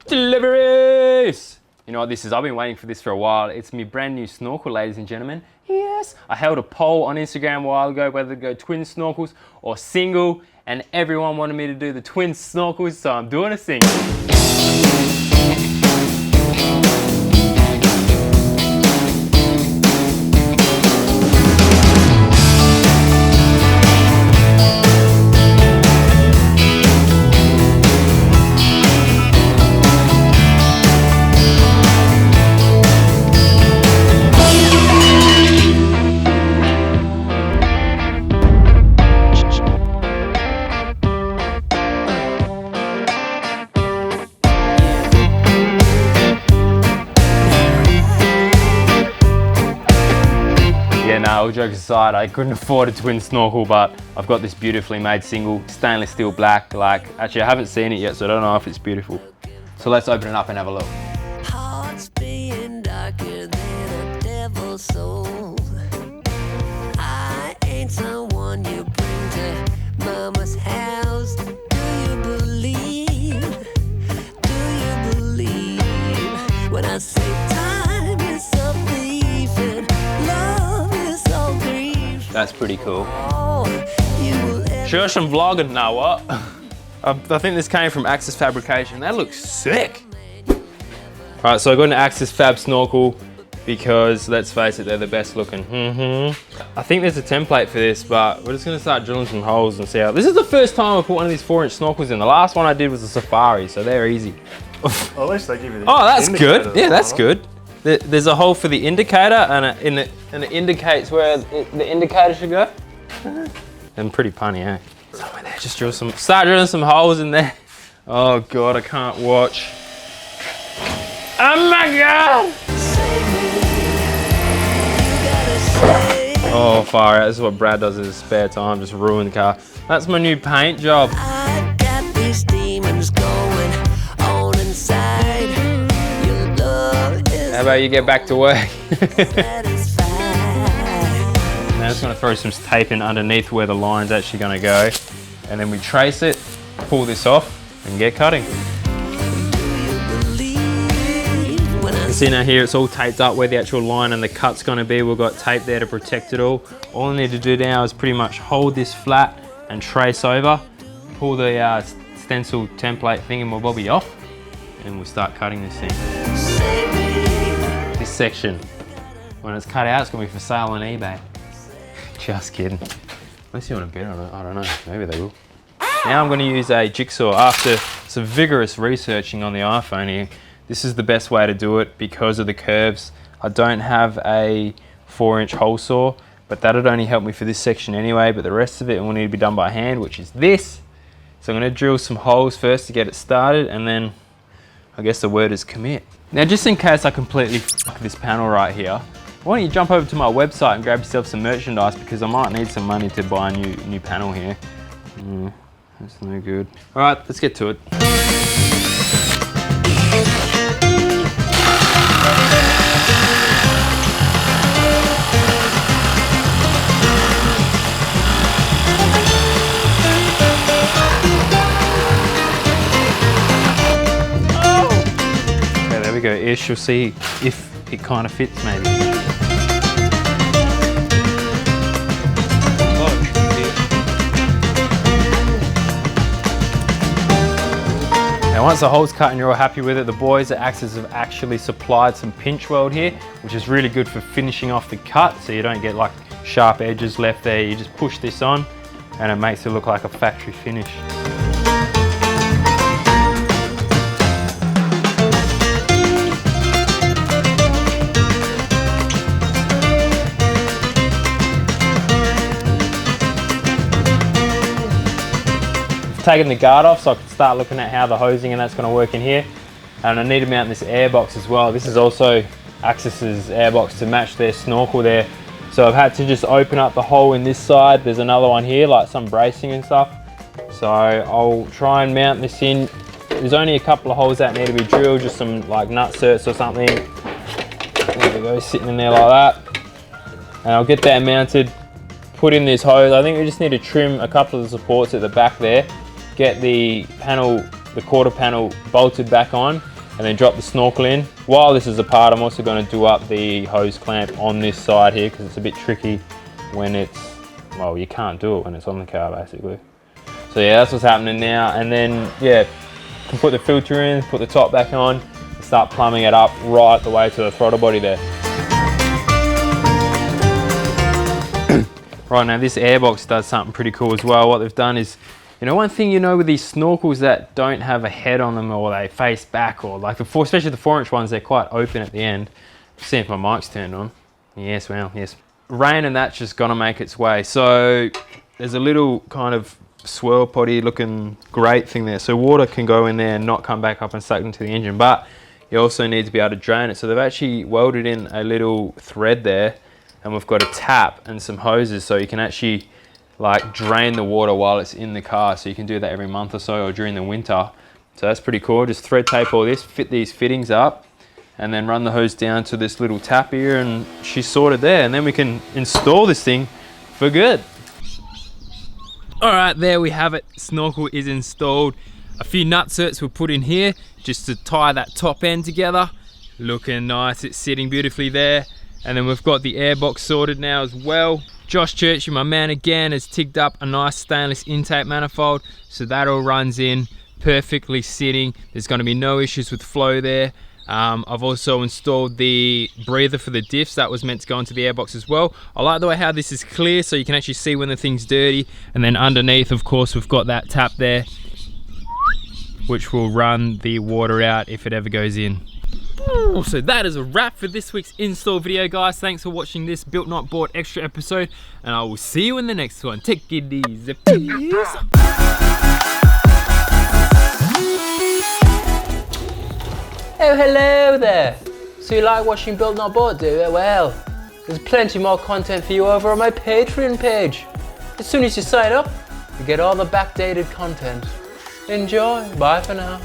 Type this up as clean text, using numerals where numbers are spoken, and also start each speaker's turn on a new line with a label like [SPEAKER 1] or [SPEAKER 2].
[SPEAKER 1] Deliveries! You know what this is? I've been waiting for this for a while. It's my brand new snorkel, ladies and gentlemen. Yes! I held a poll on Instagram a while ago whether to go twin snorkels or single, and everyone wanted me to do the twin snorkels, so I'm doing a single. All jokes aside, I couldn't afford a twin snorkel, but I've got this beautifully made single, stainless steel black. Like, actually I haven't seen it yet, so I don't know if it's beautiful. So let's open it up and have a look. Hearts being darker than a devil's soul. I ain't someone you bring to mama's house. Do you believe when I say time is a thief and love is all grief? That's pretty cool. Sure, some vlogging now, what? I think this came from Axis Fabrication. That looks sick. All right, so I got an Axis Fab snorkel because, let's face it, they're the best looking. I think there's a template for this, but we're just gonna start drilling some holes and see how. This is the first time I put one of these 4-inch snorkels in. The last one I did was a Safari, so they're easy.
[SPEAKER 2] Well, at least they give you the
[SPEAKER 1] oh, that's good. Yeah, that's good. There's a hole for the indicator, and it indicates where the indicator should go. And pretty punny, eh? Somewhere there, just start drilling some holes in there. Oh God, I can't watch. Oh my God! Oh, far out. This is what Brad does in his spare time, just ruin the car. That's my new paint job. I got these demons going on inside. Your love is how about you get back to work? Now I'm just gonna throw some tape in underneath where the line's actually gonna go. And then we trace it, pull this off, and get cutting. You see now here, it's all taped up where the actual line and the cut's gonna be. We've got tape there to protect it all. All I need to do now is pretty much hold this flat and trace over, pull the stencil template thingamabobby off, and we'll start cutting this thing. This section, when it's cut out, it's gonna be for sale on eBay. Just kidding. Unless you want to bid on it, I don't know, maybe they will. Now I'm going to use a jigsaw. After some vigorous researching on the iPhone here, this is the best way to do it because of the curves. I don't have a 4-inch hole saw, but that'd only help me for this section anyway, but the rest of it will need to be done by hand, which is this. So I'm going to drill some holes first to get it started, and then I guess the word is commit. Now just in case I completely fuck this panel right here, why don't you jump over to my website and grab yourself some merchandise, because I might need some money to buy a new panel here. That's no good. All right, let's get to it. Okay, there we go. Ish, you'll see if it kind of fits maybe. Now once the hole's cut and you're all happy with it, the boys at Axis have actually supplied some pinch weld here, which is really good for finishing off the cut, so you don't get like sharp edges left there. You just push this on and it makes it look like a factory finish. Taking the guard off so I can start looking at how the hosing and that's going to work in here. And I need to mount this airbox as well. This is also Axis's airbox to match their snorkel there. So I've had to just open up the hole in this side. There's another one here, like some bracing and stuff. So I'll try and mount this in. There's only a couple of holes that need to be drilled, just some like nut certs or something. There we go, sitting in there like that. And I'll get that mounted, put in this hose. I think we just need to trim a couple of the supports at the back there, get the panel the quarter panel bolted back on and then drop the snorkel in. While this is apart, I'm also going to do up the hose clamp on this side here because it's a bit tricky when it's, well, you can't do it when it's on the car basically. So yeah, that's what's happening now. And then yeah, can put the filter in, put the top back on, and start plumbing it up right the way to the throttle body there. Right, now this airbox does something pretty cool as well. What they've done is, you know, one thing you know with these snorkels that don't have a head on them or they face back, or like especially the 4-inch ones, they're quite open at the end. See if my mic's turned on. Yes, well, yes. Rain and that's just gonna make its way. So there's a little kind of swirl potty looking great thing there. So water can go in there and not come back up and suck into the engine, but you also need to be able to drain it. So they've actually welded in a little thread there, and we've got a tap and some hoses so you can actually like drain the water while it's in the car. So you can do that every month or so or during the winter. So that's pretty cool. Just thread tape all this, fit these fittings up, and then run the hose down to this little tap here, and she's sorted there. And then we can install this thing for good. All right, there we have it. Snorkel is installed. A few nutserts were put in here just to tie that top end together. Looking nice, it's sitting beautifully there. And then we've got the airbox sorted now as well. Josh Churchy, my man again, has tigged up a nice stainless intake manifold. So that all runs in perfectly sitting. There's gonna be no issues with flow there. I've also installed the breather for the diffs. That was meant to go into the airbox as well. I like the way how this is clear so you can actually see when the thing's dirty. And then underneath, of course, we've got that tap there, which will run the water out if it ever goes in. So that is a wrap for this week's install video, guys. Thanks for watching this Built Not Bought extra episode, and I will see you in the next one. Take it easy, peace. Oh, hello there. So you like watching Built Not Bought, do you? Well, there's plenty more content for you over on my Patreon page. As soon as you sign up, you get all the backdated content. Enjoy. Bye for now.